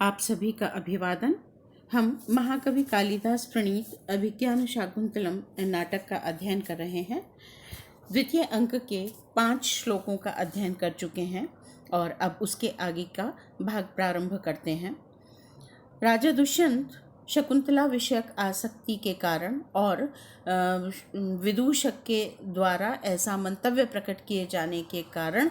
आप सभी का अभिवादन। हम महाकवि कालिदास प्रणीत अभिज्ञान शाकुंतलम नाटक का अध्ययन कर रहे हैं। द्वितीय अंक के 5 श्लोकों का अध्ययन कर चुके हैं और अब उसके आगे का भाग प्रारंभ करते हैं। राजा दुष्यंत शकुंतला विषयक आसक्ति के कारण और विदूषक के द्वारा ऐसा मंतव्य प्रकट किए जाने के कारण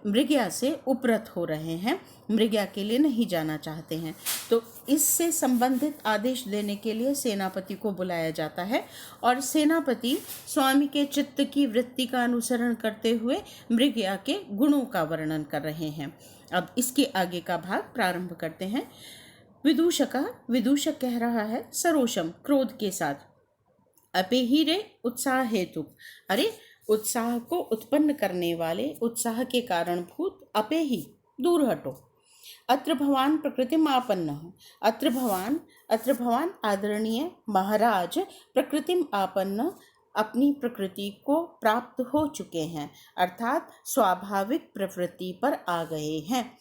मृगया से उपरत हो रहे हैं, मृगया के लिए नहीं जाना चाहते हैं। तो इससे संबंधित आदेश देने के लिए सेनापति को बुलाया जाता है और सेनापति स्वामी के चित्त की वृत्ति का अनुसरण करते हुए मृगया के गुणों का वर्णन कर रहे हैं। अब इसके आगे का भाग प्रारंभ करते हैं। विदूषक कह रहा है सरोषम क्रोध के साथ, अपेहिरे उत्साह हेतु, अरे उत्साह को उत्पन्न करने वाले, उत्साह के कारणभूत अपेहि दूर हटो। अत्र भवान प्रकृतिम आपन्न, अत्र भवान आदरणीय महाराज प्रकृतिम आपन्न अपनी प्रकृति को प्राप्त हो चुके हैं, अर्थात स्वाभाविक प्रवृत्ति पर आ गए हैं।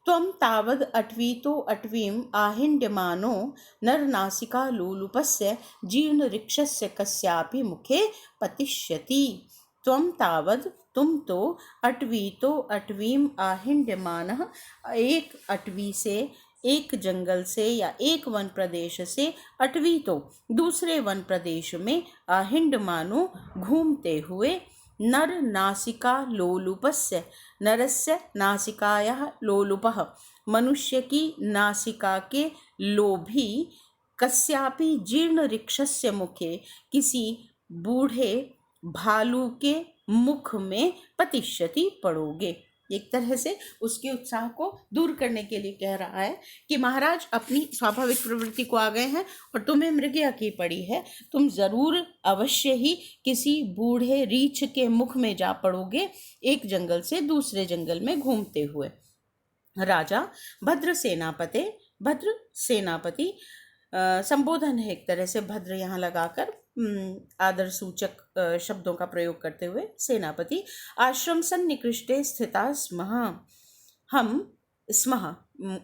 त्वं तावद् अट्वीतो अट्वीम आहिंड्यमानो नरनासिका लोलुपस्य जीर्णऋक्षस्य कस्यापि मुखे पतिष्यति। त्वं तावद् तुम तो अट्वीतो अट्वीम आहिंड्यमानः एक अटवी से, एक जंगल से या एक वन प्रदेश से, अट्वीतो दूसरे वन प्रदेश में, आहिंड्यमानो घूमते हुए, नर नासिका लोलुपस्य नरस्य नासिकायाः लोलुपः मनुष्य की नासिका के लोभी, कस्यापि जीर्ण ऋक्षस्य मुखे किसी बूढ़े भालू के मुख में पतिष्यति पड़ोगे। एक तरह से उसके उत्साह को दूर करने के लिए कह रहा है कि महाराज अपनी स्वाभाविक प्रवृत्ति को आ गए हैं और तुम्हें मृगया की पड़ी है, तुम जरूर अवश्य ही किसी बूढ़े रीछ के मुख में जा पड़ोगे, एक जंगल से दूसरे जंगल में घूमते हुए। राजा भद्र सेनापति संबोधन है एक तरह से, भद्र यहाँ लगाकर आदर सूचक शब्दों का प्रयोग करते हुए। सेनापति आश्रम सन्निकृष्टे स्थिता स्मः, हम स्मः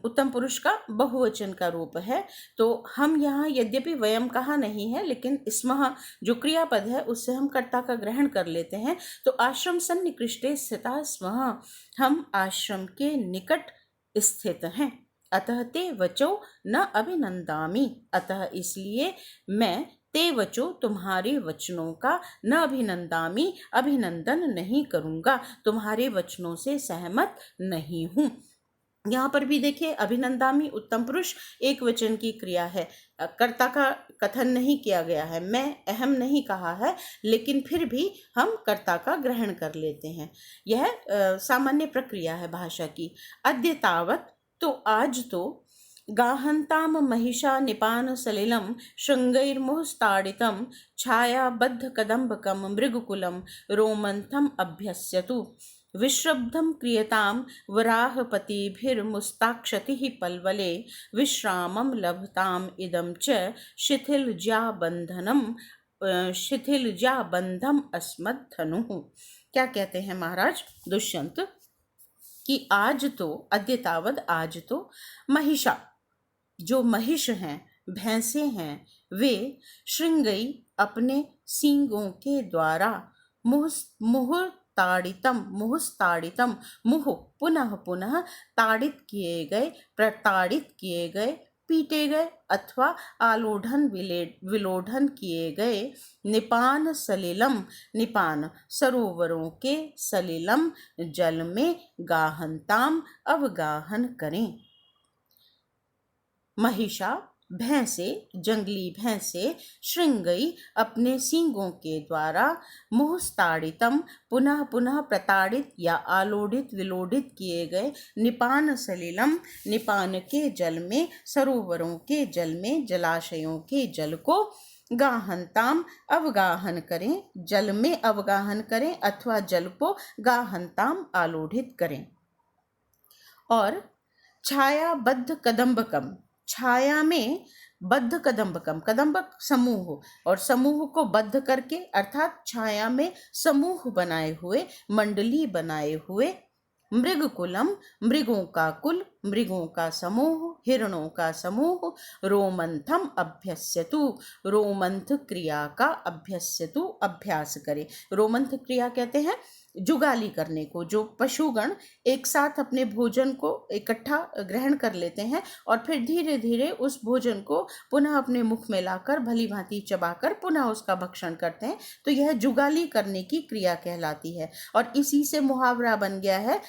उत्तम पुरुष का बहुवचन का रूप है, तो हम यहाँ यद्यपि वयम कहा नहीं है, लेकिन स्मः जो क्रियापद है उससे हम कर्ता का ग्रहण कर लेते हैं। तो आश्रम सन्निकृष्टे स्थिता स्मः, हम आश्रम के निकट स्थित हैं। अतः ते वचो न अभिनंदामि, अतः इसलिए मैं ते वचो तुम्हारे वचनों का, न अभिनंदामि अभिनंदन नहीं करूँगा, तुम्हारे वचनों से सहमत नहीं हूँ। यहाँ पर भी देखिए अभिनंदामि उत्तम पुरुष एक वचन की क्रिया है, कर्ता का कथन नहीं किया गया है, मैं अहम नहीं कहा है, लेकिन फिर भी हम कर्ता का ग्रहण कर लेते हैं। यह सामान्य प्रक्रिया है भाषा की। अद्य तावत, तो आज तो, गाहन्ताम महिषा निपान सलिलं शृंगैर्मुहुस्ताडितं छायाबद्ध कदम्बकं मृगकुलं रोमन्थम अभ्यस्यतु। विश्रब्धं क्रियतां वराहपतिभिर्मुस्ताक्षतिः पल्वले विश्रामं लभताम इदं च शिथिलजाबन्धम अस्मद्धनुः। क्या कहते हैं महाराज दुष्यंत कि आज तो, अद्यतावद आज तो, महिषा जो महिष हैं, भैंसे हैं, वे श्रृंगई अपने सींगों के द्वारा, मुहुस्ताड़ितम मुह पुनः पुनः ताड़ित किए गए, प्रताड़ित किए गए, पीटे गए अथवा आलोढ़न विलोढ़न किए गए, निपान सलिलम, निपान सरोवरों के, सलिलम जल में, गाहनताम अवगाहन करें। महिषा भैंसे, जंगली भैंसे, श्रृंगई अपने सींगों के द्वारा, मुहुस्ताड़ितम पुनः पुनः प्रताड़ित या आलोढ़ित विलोढ़ित किए गए, निपान सलिलम निपान के जल में, सरोवरों के जल में, जलाशयों के जल को, गाहनताम अवगाहन करें, जल में अवगाहन करें अथवा जल को गाहनताम आलोढ़ित करें। और छायाबद्ध कदम्बकम, छाया में बद्ध कदम्बकम, कदम्बक समूह, और समूह को बद्ध करके अर्थात छाया में समूह बनाए हुए, मंडली बनाए हुए, मृगकुलम, मृगों का कुल, मृगों का समूह, हिरणों का समूह, रोमंथम अभ्यस्यतु, रोमंथ क्रिया का अभ्यस्यतु अभ्यास करे। रोमंथ क्रिया कहते हैं जुगाली करने को, जो पशुगण एक साथ अपने भोजन को इकट्ठा ग्रहण कर लेते हैं और फिर धीरे धीरे उस भोजन को पुनः अपने मुख में लाकर भली भांति चबाकर पुनः उसका भक्षण करते हैं, तो यह जुगाली करने की क्रिया कहलाती है। और इसी से मुहावरा बन गया है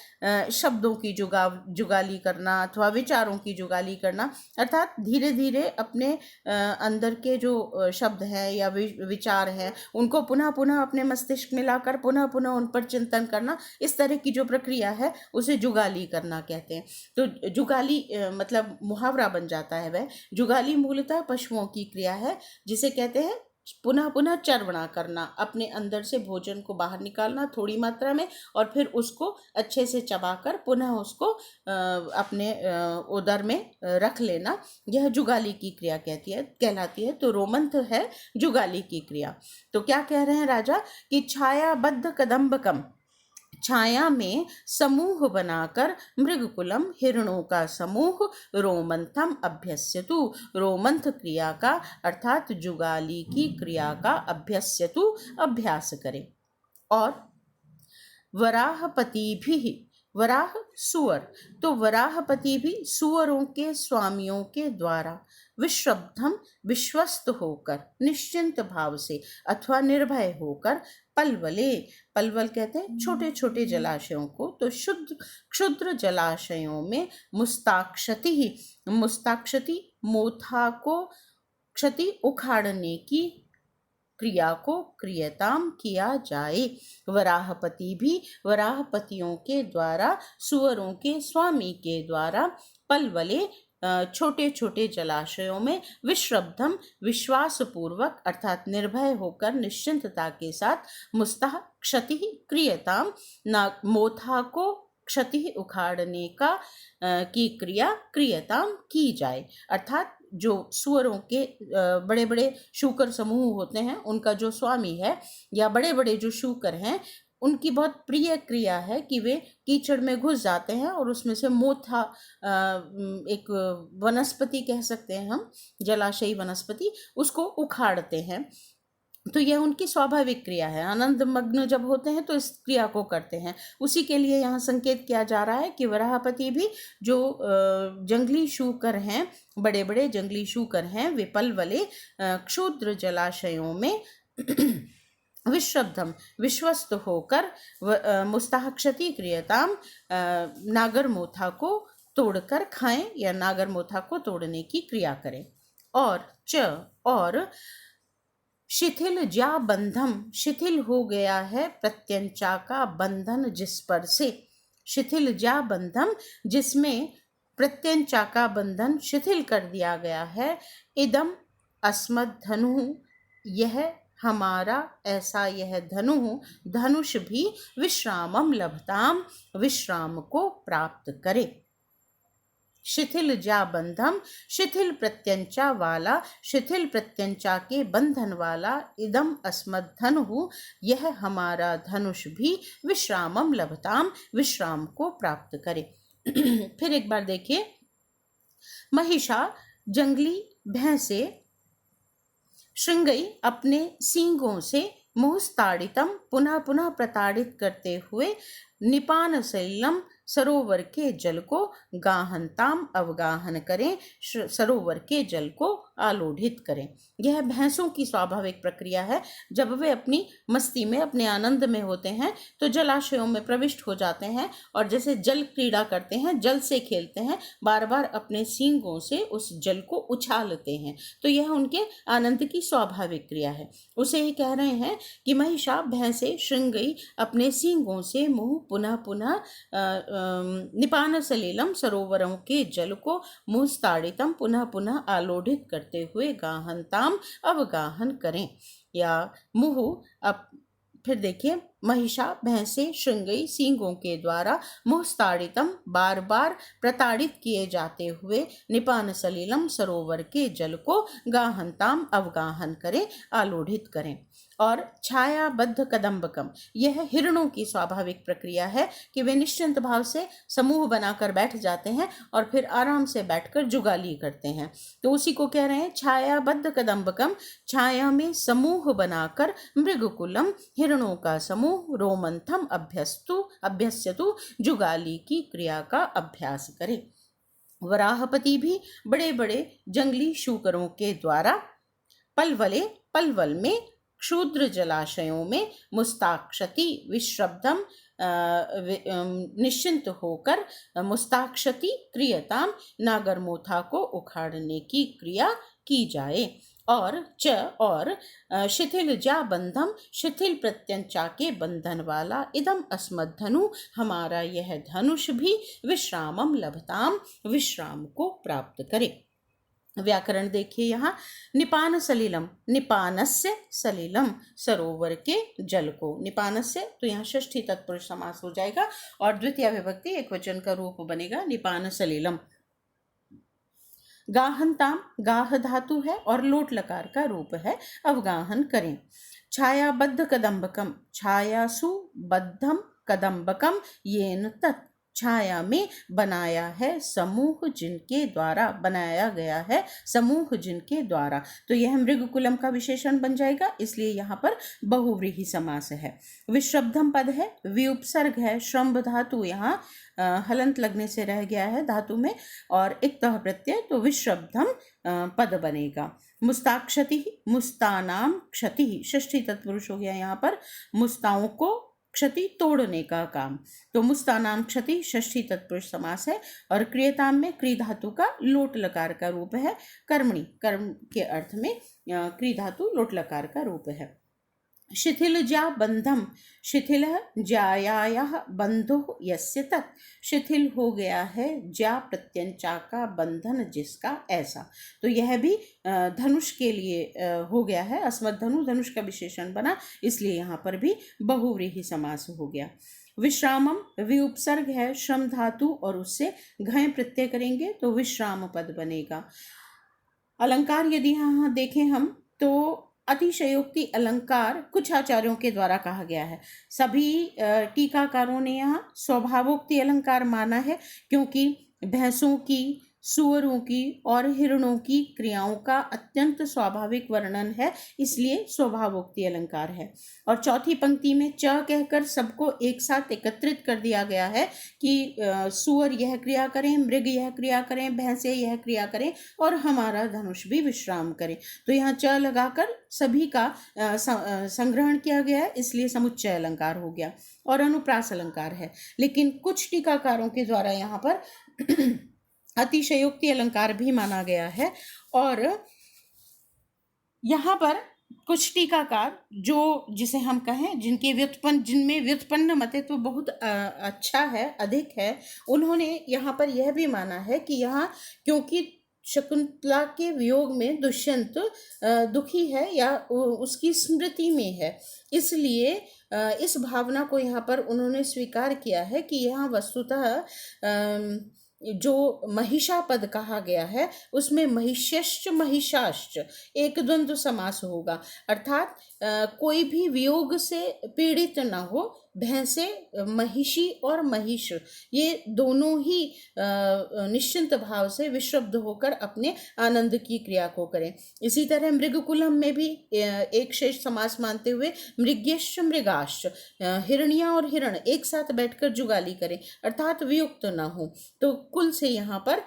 शब्दों की जुगाली करना अथवा विचारों की जुगाली करना, अर्थात धीरे धीरे अपने अंदर के जो शब्द हैं या विचार हैं उनको पुनः पुनः अपने मस्तिष्क में लाकर पुनः पुनः उन पर चिंतन करना, इस तरह की जो प्रक्रिया है उसे जुगाली करना कहते हैं। तो जुगाली मतलब मुहावरा बन जाता है। वह जुगाली मूलतः पशुओं की क्रिया है जिसे कहते हैं पुनः पुनः चर्वणा करना, अपने अंदर से भोजन को बाहर निकालना थोड़ी मात्रा में और फिर उसको अच्छे से चबाकर पुनः उसको अपने उदर में रख लेना, यह जुगाली की क्रिया कहलाती है। तो रोमंथ है जुगाली की क्रिया। तो क्या कह रहे हैं राजा कि छायाबद्ध कदम्बकम, छाया में समूह बनाकर मृगकुलम, हिरणों का समूह, रोमंथम अभ्यस्यतु, रोमंथ क्रिया का अर्थात जुगाली की क्रिया का अभ्यस्यतु अभ्यास करे। और वराहपति भी, वराह सुअर, तो वराहपति भी सुअरों के स्वामियों के द्वारा विश्रब्धम विश्वस्त होकर, निश्चिंत भाव से अथवा निर्भय होकर, पलवले, पलवल कहते हैं छोटे छोटे जलाशयों को, तो शुद्ध क्षुद्र जलाशयों में मुस्ताक्षति ही, मुस्ताक्षति मोथा को क्षति उखाड़ने की क्रिया को क्रियताम किया जाए। वराहपति भी वराहपतियों के द्वारा, सुअरों के स्वामी के द्वारा, पलवले छोटे छोटे जलाशयों में, विश्रब्धम विश्वास पूर्वक अर्थात निर्भय होकर निश्चिंतता के साथ, मुस्ताह क्षति क्रियताम मोथा को क्षति उखाड़ने का की क्रिया क्रियताम की जाए। अर्थात जो सुअरों के बड़े बड़े शूकर समूह होते हैं उनका जो स्वामी है या बड़े बड़े जो शूकर हैं उनकी बहुत प्रिय क्रिया है कि वे कीचड़ में घुस जाते हैं और उसमें से मोथा, एक वनस्पति कह सकते हैं हम, जलाशयी वनस्पति, उसको उखाड़ते हैं। तो यह उनकी स्वाभाविक क्रिया है। आनंद मग्न जब होते हैं तो इस क्रिया को करते हैं। उसी के लिए यहाँ संकेत किया जा रहा है कि वराहपति भी जो जंगली शूकर हैं, बड़े बड़े जंगली शूकर हैं, वे पलवले क्षुद्र जलाशयों में विश्रब्धम विश्वस्त होकर, मुस्ताक्षति क्रियताम नागर मोथा को तोड़कर खाएं या नागर मोथा को तोड़ने की क्रिया करें। और शिथिल जा बंधम, शिथिल हो गया है प्रत्यंचा का बंधन जिस पर से, शिथिल जा बंधम जिसमें प्रत्यंचा का बंधन शिथिल कर दिया गया है, इदम अस्मद धनु, यह हमारा ऐसा यह धनु, धनुष भी विश्रामम लभताम, विश्राम को प्राप्त करे। शिथिल जा बंधम, शिथिल प्रत्यंचा वाला, शिथिल प्रत्यंचा के बंधन वाला, इदम अस्मद धनु, यह हमारा धनुष भी विश्रामम लभताम, विश्राम को प्राप्त करे। फिर एक बार देखिए, महिषा जंगली भैंसे, श्रृंगई अपने सींगों से, मुहुस्ताड़ितम पुनः पुनः प्रताड़ित करते हुए, निपान शैलम सरोवर के जल को, गाहनताम अवगाहन करें, सरोवर के जल को आलोढ़ित करें। यह भैंसों की स्वाभाविक प्रक्रिया है। जब वे अपनी मस्ती में, अपने आनंद में होते हैं तो जलाशयों में प्रविष्ट हो जाते हैं और जैसे जल क्रीड़ा करते हैं, जल से खेलते हैं, बार बार अपने सींगों से उस जल को उछालते हैं। तो यह उनके आनंद की स्वाभाविक क्रिया है। उसे ही कह रहे हैं कि महिषा भैंसे श्रृंगई अपने सींगों से मुँह पुनः पुनः निपान सलीलम सरोवरों के जल को, मुस्ताड़ितम पुनः पुनः आलोढ़ित करते हुए, गाहनताम अवगाहन करें या मुहु। अब फिर देखिए, महिषा भैंसे श्रृंगई सींगों के द्वारा मुहस्ताड़ितम बार बार प्रताड़ित किए जाते हुए निपान सलिलम सरोवर के जल को गाहनताम अवगाहन करें, आलोढ़ित करें। और छायाबद्ध कदम्बकम, यह हिरणों की स्वाभाविक प्रक्रिया है कि वे निश्चिंत भाव से समूह बनाकर बैठ जाते हैं और फिर आराम से बैठकर जुगाली करते हैं। तो उसी को कह रहे हैं छायाबद्ध कदम्बकम, छाया में समूह बनाकर मृगकुलम, हिरणों का समूह, रोमंथम अभ्यस्यतु, जुगाली की क्रिया का अभ्यास करे। वराहपति भी बड़े बड़े जंगली शूकरों के द्वारा पलवल में, क्षुद्र जलाशयों में मुस्ताक्षति विश्रब्दम निश्चिंत होकर मुस्ताक्षति क्रियताम, नागरमोथा को उखाड़ने की क्रिया की जाए। और शिथिल जा बंधम, शिथिल प्रत्यंचा के बंधन वाला, इदम अस्मद्धनु, हमारा यह धनुष भी, विश्रामम लभताम, विश्राम को प्राप्त करे। व्याकरण देखिए यहाँ, निपान सलिलम, निपानस्य सलिलम, सरोवर के जल को, निपानस्य तो यहाँ षष्ठी तत्पुरुष समास हो जाएगा और द्वितीय विभक्ति एक वचन का रूप बनेगा निपान सलिलम। गाहनताम, गाह धातु है और लोट लकार का रूप है, अवगाहन करें। छायाबद्ध कदम्बकम, छायासु बद्धम कदम्बकम येन तत्, छाया में बनाया है समूह जिनके द्वारा, बनाया गया है समूह जिनके द्वारा, तो यह मृगकुलम का विशेषण बन जाएगा, इसलिए यहाँ पर बहुव्रीहि समास है। विश्रब्धम पद है, विउपसर्ग है, श्रम्भ धातु यहाँ हलंत लगने से रह गया है धातु में, और इक्तः प्रत्यय, तो विश्रब्धम पद बनेगा। मुस्ताक्षति, मुस्तानाम क्षति, षष्ठी तत्पुरुष हो गया यहाँ पर, मुस्ताओं को क्षति तोड़ने का काम, तो मुस्तानाम क्षति षष्ठी तत्पुरुष समास है। और क्रियताम में क्री धातु का लोट लकार का रूप है, कर्मणि, कर्म के अर्थ में क्री धातु लोट लकार का रूप है। शिथिल जा बंधम, शिथिल जायायाः बंधो यस्य तत्, शिथिल हो गया है जा प्रत्यंचा का बंधन जिसका, ऐसा, तो यह भी धनुष के लिए हो गया है, अस्मद्धनु धनुष का विशेषण बना, इसलिए यहाँ पर भी बहुव्रीहि समास हो गया। विश्रामम, विउपसर्ग है, श्रम धातु और उससे घय प्रत्यय करेंगे तो विश्राम पद बनेगा। अलंकार यदि यहाँ देखें हम तो अतिशयोक्ति अलंकार कुछ आचार्यों के द्वारा कहा गया है, सभी टीकाकारों ने यहाँ स्वभावोक्ति अलंकार माना है, क्योंकि भैंसों की, सुअरों की और हिरणों की क्रियाओं का अत्यंत स्वाभाविक वर्णन है, इसलिए स्वभावोक्ति अलंकार है। और चौथी पंक्ति में च कहकर सबको एक साथ एकत्रित कर दिया गया है कि सुअर यह क्रिया करें, मृग यह क्रिया करें, भैंसे यह क्रिया करें और हमारा धनुष भी विश्राम करें, तो यहाँ च लगाकर सभी का संग्रहण किया गया है, इसलिए समुच्चय अलंकार हो गया। और अनुप्रास अलंकार है, लेकिन कुछ टीकाकारों के द्वारा यहाँ पर अतिशयोक्ति अलंकार भी माना गया है। और यहाँ पर कुछ टीकाकार जो जिसे हम कहें जिनमें व्युत्पन्न मतित्व बहुत अच्छा है, अधिक है, उन्होंने यहाँ पर यह भी माना है कि यहाँ क्योंकि शकुंतला के वियोग में दुष्यंत दुखी है या उसकी स्मृति में है, इसलिए इस भावना को यहाँ पर उन्होंने स्वीकार किया है कि यहाँ वस्तुतः जो महिषा पद कहा गया है उसमें महिष्यश्च महिषाश्च एक द्वंद्व समास होगा, अर्थात कोई भी वियोग से पीड़ित न हो, भैंसे महिषी और महिष ये दोनों ही निश्चिंत भाव से विश्रब्ध होकर अपने आनंद की क्रिया को करें। इसी तरह मृगकुलम में भी एक शेष समास मानते हुए मृग्यश्च मृगाश्च, हिरणियाँ और हिरण एक साथ बैठकर जुगाली करें, अर्थात वियुक्त न हो, तो कुल से यहाँ पर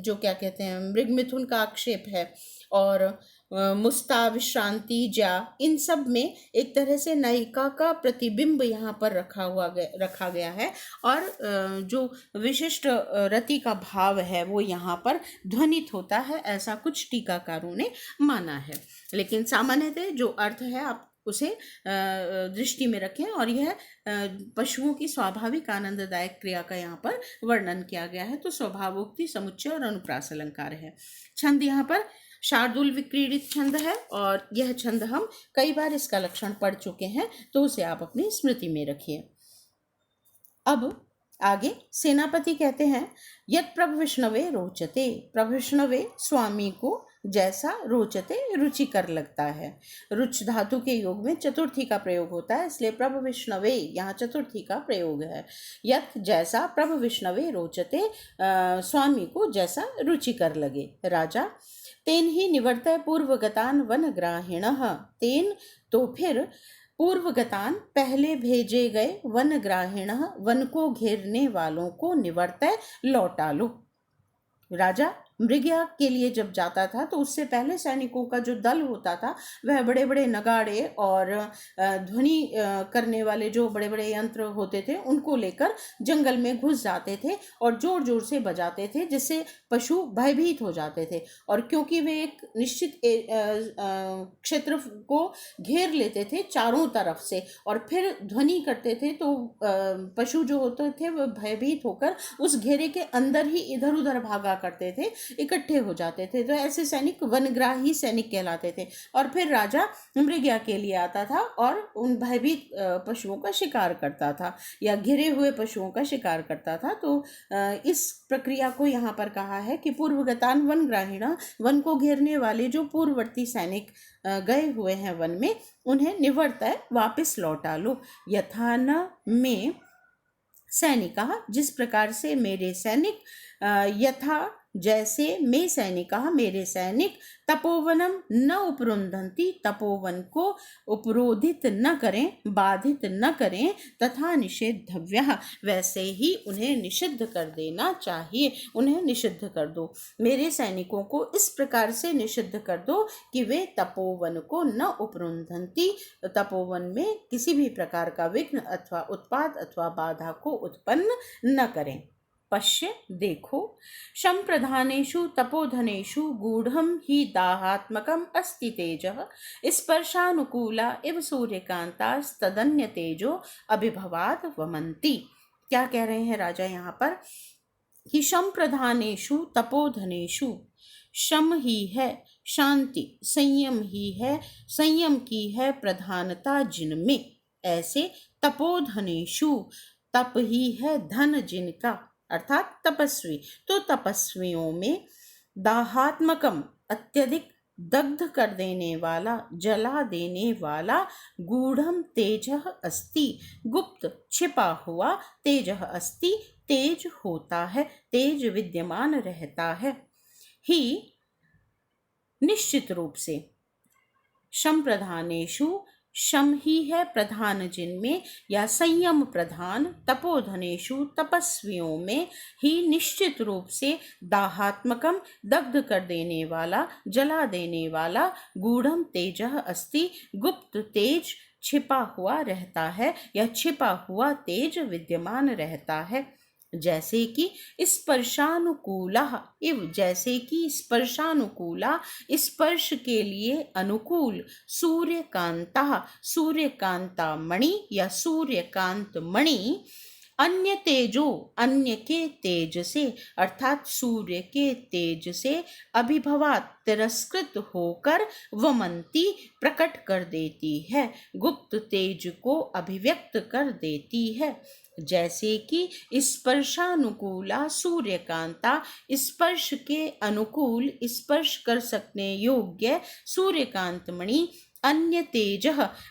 जो क्या कहते हैं मृग मिथुन का आक्षेप है। और मुस्ता, विश्रांति, जा, इन सब में एक तरह से नायिका का प्रतिबिंब यहाँ पर रखा गया है और जो विशिष्ट रति का भाव है वो यहाँ पर ध्वनित होता है, ऐसा कुछ टीकाकारों ने माना है। लेकिन सामान्यतः जो अर्थ है आप उसे दृष्टि में रखें, और यह पशुओं की स्वाभाविक आनंददायक क्रिया का यहाँ पर वर्णन किया गया है, तो स्वभावोक्ति, समुच्चय और अनुप्रास अलंकार है। छंद यहाँ पर शार्दूल विक्रीडित छंद है और यह छंद हम कई बार इसका लक्षण पढ़ चुके हैं, तो उसे आप अपनी स्मृति में रखिए। अब आगे सेनापति कहते हैं, यत् प्रभविष्णवे रोचते, प्रभविष्णवे स्वामी को जैसा रोचते रुचिकर लगता है। रुच धातु के योग में चतुर्थी का प्रयोग होता है, इसलिए प्रभविष्णवे यहाँ चतुर्थी का प्रयोग है। यत् जैसा, प्रभविष्णवे रोचते स्वामी को जैसा रुचिकर लगे। राजा तेन ही निवर्तय पूर्वगतान वनग्राहिणः, तेन तो फिर पूर्वगतान पहले भेजे गए वनग्राहिणः वन को घेरने वालों को निवर्तय लौटा लो। राजा मृगया के लिए जब जाता था तो उससे पहले सैनिकों का जो दल होता था वह बड़े बड़े नगाड़े और ध्वनि करने वाले जो बड़े बड़े यंत्र होते थे उनको लेकर जंगल में घुस जाते थे और जोर जोर से बजाते थे, जिससे पशु भयभीत हो जाते थे। और क्योंकि वे एक निश्चित क्षेत्र को घेर लेते थे चारों तरफ से और फिर ध्वनि करते थे, तो पशु जो होते थे वह भयभीत होकर उस घेरे के अंदर ही इधर उधर भागा करते थे, इकट्ठे हो जाते थे। तो ऐसे सैनिक वनग्राही सैनिक कहलाते थे। और फिर राजा मृगया के लिए आता था और उन भयभीत पशुओं का शिकार करता था या घिरे हुए पशुओं का शिकार करता था। तो इस प्रक्रिया को यहाँ पर कहा है कि पूर्वगतान वनग्राहिणा, वन को घेरने वाले जो पूर्ववर्ती सैनिक गए हुए हैं वन में, उन्हें निवर्तय वापस लौटा लो। यथा न में सैनिका, जिस प्रकार से मेरे सैनिक, यथा जैसे में सैनिका मेरे सैनिक, तपोवनम न उपरुंधन्ति, तपोवन को उपरोधित न करें, बाधित न करें, तथा निषेधव्यः, वैसे ही उन्हें निषिद्ध कर देना चाहिए, उन्हें निषिद्ध कर दो। मेरे सैनिकों को इस प्रकार से निषिद्ध कर दो कि वे तपोवन को न उपरुंधन्ति, तपोवन में किसी भी प्रकार का विघ्न अथवा उत्पाद अथवा बाधा को उत्पन्न न करें। पश्य देखो, संप्रधानेषु तपोधनेषु गूढ़ं हि दाहात्मकम् अस्ति तेजः, स्पर्शानुकूला इव सूर्यकांतास्तदन्य तेजो अभिभवात् वमन्ति। क्या कह रहे हैं राजा यहाँ पर कि संप्रधानेषु तपोधनेषु, शम ही है शांति, संयम ही है, संयम की है प्रधानता जिनमें, ऐसे तपोधनेषु, तप ही है धन जिनका, अर्थात तपस्वी, तो तपस्वियों में दाहात्मकम, अत्यधिक दग्ध कर देने वाला, जला देने वाला, गूढ़म तेजः अस्ति, गुप्त छिपा हुआ, तेजः अस्ति, तेज होता है, तेज विद्यमान रहता है। ही निश्चित रूप से, संप्रधानेषु, शम ही है प्रधान जिनमें या संयम प्रधान, तपोधनेषु तपस्वियों में, ही निश्चित रूप से, दाहात्मकम दग्ध कर देने वाला, जला देने वाला, गूढ़म तेजः अस्ति, गुप्त तेज छिपा हुआ रहता है या छिपा हुआ तेज विद्यमान रहता है। जैसे कि स्पर्शानुकूला इव, जैसे कि स्पर्शानुकूला, स्पर्श के लिए अनुकूल, सूर्यकांता, सूर्यकांता मणि या सूर्यकांत मणि, अन्य तेजो, अन्य के तेज से, अर्थात सूर्य के तेज से, अभिभवात तिरस्कृत होकर, वमंती प्रकट कर देती है, गुप्त तेज को अभिव्यक्त कर देती है। जैसे कि स्पर्शानुकूला सूर्यकांता, स्पर्श के अनुकूल, स्पर्श कर सकने योग्य सूर्यकांत मणि, अन्य तेज,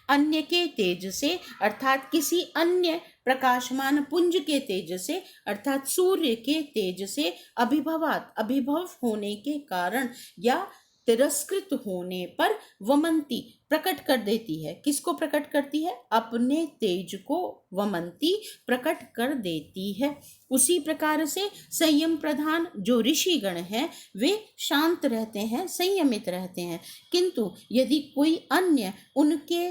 अन्य के तेज से, अर्थात किसी अन्य प्रकाशमान पुंज के तेज से, अर्थात सूर्य के तेज से, अभिभवात, अभिभव होने के कारण या तिरस्कृत होने पर, वमंती प्रकट कर देती है। किसको प्रकट करती है? अपने तेज को वमंती प्रकट कर देती है। उसी प्रकार से संयम प्रधान जो ऋषिगण हैं वे शांत रहते हैं, संयमित रहते हैं, किंतु यदि कोई अन्य उनके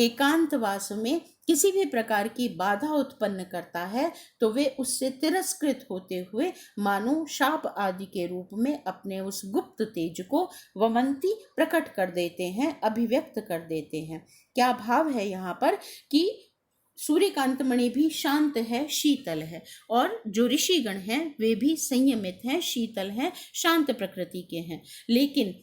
एकांतवास में किसी भी प्रकार की बाधा उत्पन्न करता है तो वे उससे तिरस्कृत होते हुए मानो शाप आदि के रूप में अपने उस गुप्त तेज को वमंती प्रकट कर देते हैं, अभिव्यक्त कर देते हैं। क्या भाव है यहाँ पर कि सूर्यकांत मणि भी शांत है, शीतल है, और जो ऋषिगण हैं वे भी संयमित हैं, शीतल हैं, शांत प्रकृति के हैं। लेकिन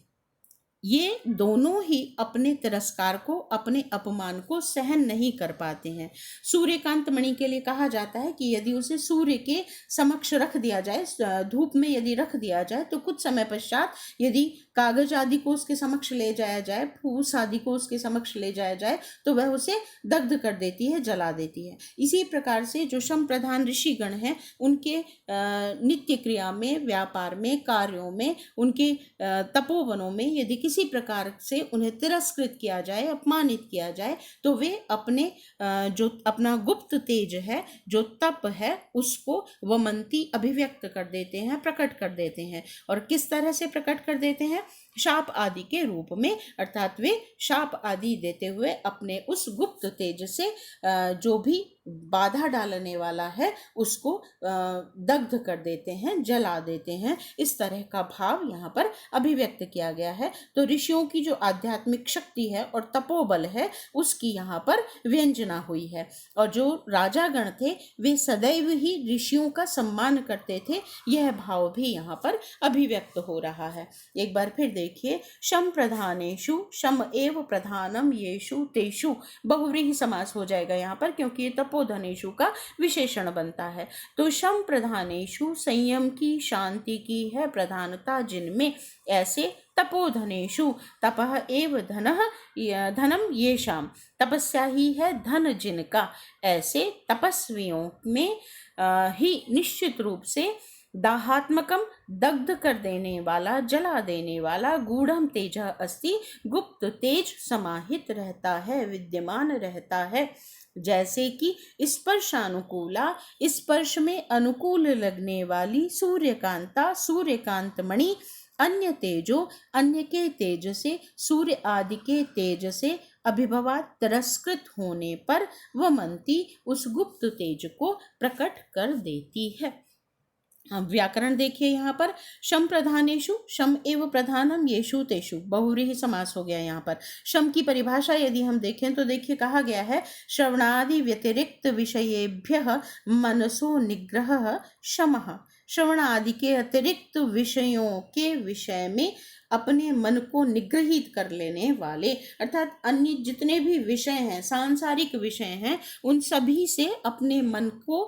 ये दोनों ही अपने तिरस्कार को, अपने अपमान को सहन नहीं कर पाते हैं। सूर्यकांत मणि के लिए कहा जाता है कि यदि उसे सूर्य के समक्ष रख दिया जाए, धूप में यदि रख दिया जाए, तो कुछ समय पश्चात यदि कागज आदि को उसके समक्ष ले जाया जाए, फूस आदि को उसके समक्ष ले जाया जाए, तो वह उसे दग्ध कर देती है, जला देती है। इसी प्रकार से जो शम प्रधान ऋषिगण हैं, उनके नित्य क्रिया में, व्यापार में, कार्यों में, उनके तपोवनों में यदि किसी प्रकार से उन्हें तिरस्कृत किया जाए, अपमानित किया जाए, तो वे अपने जो अपना गुप्त तेज है, जो तप है, उसको वमंती अभिव्यक्त कर देते हैं, प्रकट कर देते हैं। और किस तरह से प्रकट कर देते हैं? शाप आदि के रूप में, अर्थात वे शाप आदि देते हुए अपने उस गुप्त तेज से जो भी बाधा डालने वाला है उसको दग्ध कर देते हैं, जला देते हैं। इस तरह का भाव यहाँ पर अभिव्यक्त किया गया है। तो ऋषियों की जो आध्यात्मिक शक्ति है और तपोबल है, उसकी यहाँ पर व्यंजना हुई है। और जो राजागण थे वे सदैव ही ऋषियों का सम्मान करते थे, यह भाव भी यहाँ पर अभिव्यक्त हो रहा है। एक बार फिर देखिए, शम प्रधानेषु, शम एव प्रधानम येषु तेषु, बहुव्रीहि समास हो जाएगा यहाँ पर, क्योंकि ये तपोधनेषु का विशेषण बनता है। तो शम प्रधानेषु, संयम की, शांति की है प्रधानता जिनमें, ऐसे तपोधनेषु, तपः एव धनः, धनम येषाम, तपस्या ही है धन जिनका, ऐसे तपस्वियों में ही निश्चित रूप से दाहात्मकम, दग्ध कर देने वाला, जला देने वाला, गूढ़म तेज अस्ति, गुप्त तेज समाहित रहता है, विद्यमान रहता है। जैसे कि स्पर्शानुकूला, स्पर्श में अनुकूल लगने वाली, सूर्यकांता, सूर्यकांत मणि, अन्य तेजो, अन्य के तेज से, सूर्य आदि के तेज से अभिभवात, तिरस्कृत होने पर, वमंती, उस गुप्त तेज को प्रकट कर देती है। व्याकरण देखिए यहाँ पर, शम प्रधानेषु, शम एव प्रधानम येषु तेषु, बहुव्रीहि समास हो गया यहाँ पर। शम की परिभाषा यदि हम देखें तो देखिए कहा गया है, श्रवणादि व्यतिरिक्त विषयेभ्यः मनसो निग्रह शमः, श्रवण आदि के अतिरिक्त विषयों के विषय में अपने मन को निग्रहित कर लेने वाले, अर्थात अन्य जितने भी विषय हैं, सांसारिक विषय हैं, उन सभी से अपने मन को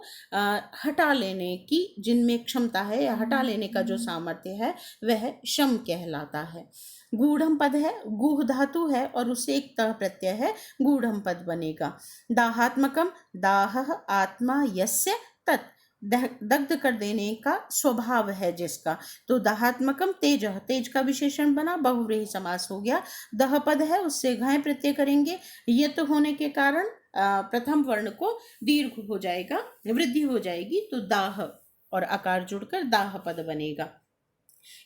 हटा लेने की जिनमें क्षमता है, या हटा लेने का जो सामर्थ्य है, वह शम कहलाता है। गूढ़म पद है, गूढ़ धातु है और उससे एक तः प्रत्यय है, गूढ़म पद बनेगा। दाहात्मकम, दाह आत्मा यस्य तत्, दग्ध कर देने का स्वभाव है जिसका, तो दाहात्मकम तेज, तेज का विशेषण बना, बहुव्रीहि समास हो गया। दह पद है, उससे घाय प्रत्यय करेंगे, यत होने के कारण प्रथम वर्ण को दीर्घ हो जाएगा, वृद्धि हो जाएगी, तो दाह और आकार जुड़कर दाह पद बनेगा।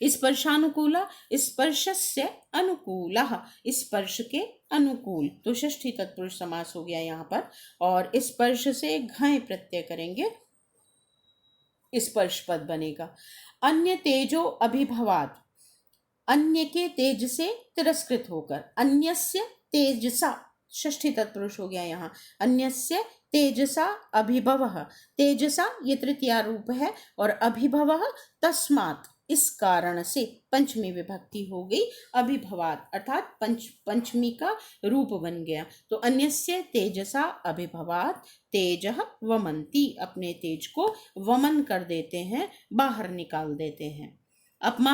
स्पर्शानुकूला, स्पर्शस्य अनुकूलः, स्पर्श के अनुकूल, तो षष्ठी तत्पुरुष समास हो गया यहाँ पर। और स्पर्श से घाय प्रत्यय करेंगे, स्पर्श पद बनेगा। अन्य तेजो अभिभवात, अन्य के तेज से तिरस्कृत होकर, अन्यस्य तेजसा, षष्ठी तत्पुरुष हो गया यहाँ, अन्यस्य तेजसा अभिभवः, तेजसा ये तृतीया रूप है, और अभिभवः तस्मात्, इस कारण से, पंचमी विभक्ति हो गई, अभिभवात अर्थात पंचमी का रूप बन गया। तो अन्यस्य तेजसा अभिभवात, तेजः वमंती, अपने तेज को वमन कर देते हैं, बाहर निकाल देते हैं। अपमा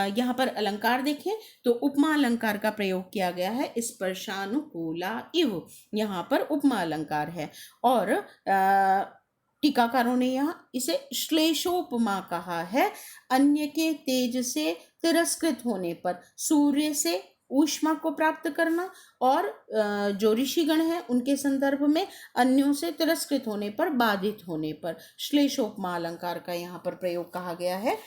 यहाँ पर अलंकार देखें तो उपमा अलंकार का प्रयोग किया गया है, स्पर्शानुकूला इव, यहाँ पर उपमा अलंकार है। और टीकाकारों ने यहाँ इसे श्लेषोपमा कहा है। अन्य के तेज से तिरस्कृत होने पर सूर्य से ऊष्मा को प्राप्त करना, और जो ऋषिगण हैं उनके संदर्भ में अन्यों से तिरस्कृत होने पर, बाधित होने पर, श्लेषोपमा अलंकार का यहाँ पर प्रयोग कहा गया है।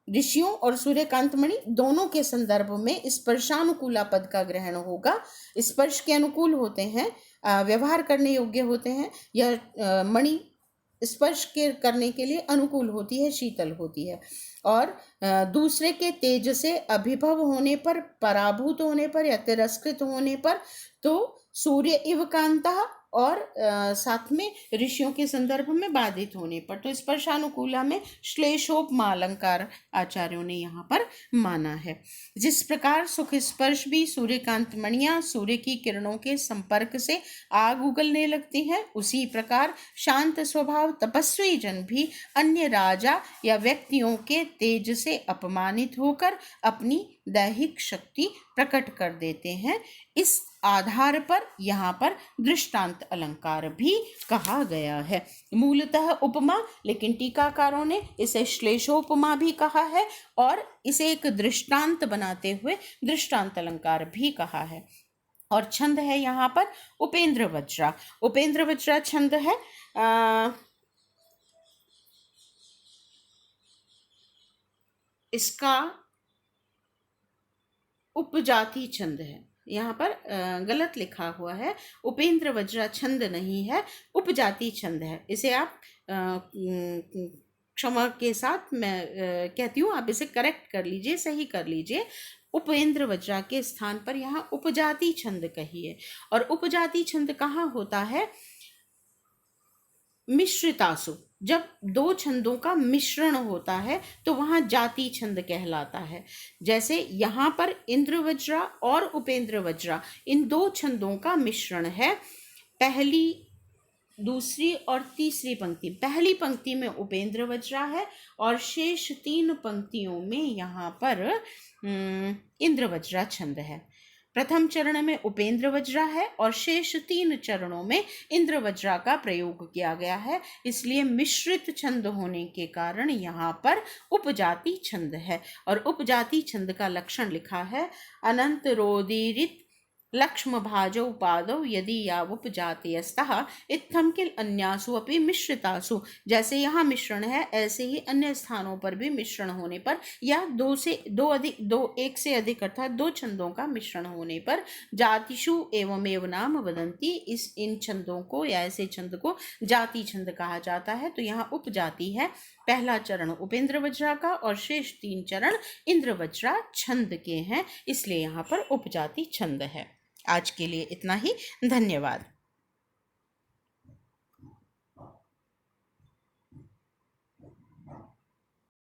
ऋषियों और सूर्यकांत मणि दोनों के संदर्भ में स्पर्शानुकूला पद का ग्रहण होगा। स्पर्श के अनुकूल होते हैं, व्यवहार करने योग्य होते हैं, या मणि स्पर्श के करने के लिए अनुकूल होती है, शीतल होती है। और दूसरे के तेज से अभिभव होने पर, पराभूत होने पर या तिरस्कृत होने पर, तो सूर्य इव कांता और साथ में ऋषियों के संदर्भ में बाधित होने पर। तो स्पर्शानुकूला में श्लेषोपमा अलंकार आचार्यों ने यहाँ पर माना है। जिस प्रकार सुख स्पर्श भी सूर्यकांत मणियां सूर्य की किरणों के संपर्क से आग उगलने लगती हैं, उसी प्रकार शांत स्वभाव तपस्वी जन भी अन्य राजा या व्यक्तियों के तेज से अपमानित होकर अपनी दैहिक शक्ति प्रकट कर देते हैं। इस आधार पर यहाँ पर दृष्टांत अलंकार भी कहा गया है। मूलतः उपमा, लेकिन टीकाकारों ने इसे श्लेषोपमा भी कहा है और इसे एक दृष्टांत बनाते हुए दृष्टांत अलंकार भी कहा है। और छंद है यहाँ पर उपेंद्र वज्रा। उपेंद्र वज्रा छंद है इसका उपजाति छंद है। यहाँ पर गलत लिखा हुआ है, उपेंद्र वज्रा छंद नहीं है, उपजाति छंद है। इसे आप क्षमा के साथ मैं कहती हूँ, आप इसे करेक्ट कर लीजिए, सही कर लीजिए। उपेंद्र वज्रा के स्थान पर यहाँ उपजाति छंद कहिए। और उपजाति छंद कहाँ होता है? मिश्रितासु, जब दो छंदों का मिश्रण होता है तो वहां जाति छंद कहलाता है। जैसे यहाँ पर इंद्र वज्रा और उपेंद्र वज्रा, इन दो छंदों का मिश्रण है। पहली, दूसरी और तीसरी पंक्ति, पहली पंक्ति में उपेंद्र वज्रा है और शेष तीन पंक्तियों में यहाँ पर इंद्र वज्रा छंद है। प्रथम चरण में उपेंद्र वज्रा है और शेष तीन चरणों में इंद्र वज्रा का प्रयोग किया गया है। इसलिए मिश्रित छंद होने के कारण यहाँ पर उपजाति छंद है। और उपजाति छंद का लक्षण लिखा है, अनंत रोदीरित लक्ष्म भाजौ पादौ यदि यावुपजातयस्तः इत्थम किल अन्यासु अपि मिश्रितासु। जैसे यहाँ मिश्रण है, ऐसे ही अन्य स्थानों पर भी मिश्रण होने पर या एक से अधिक अर्थात दो छंदों का मिश्रण होने पर जातिषु एवमेव नाम वदंती, इन छंदों को या ऐसे छंद को जाति छंद कहा जाता है। तो यहाँ उपजाति है, पहला चरण उपेंद्र वज्रा का और शेष तीन चरण इंद्र वज्रा छंद के हैं, इसलिए यहाँ पर उपजाति छंद है। आज के लिए इतना ही, धन्यवाद।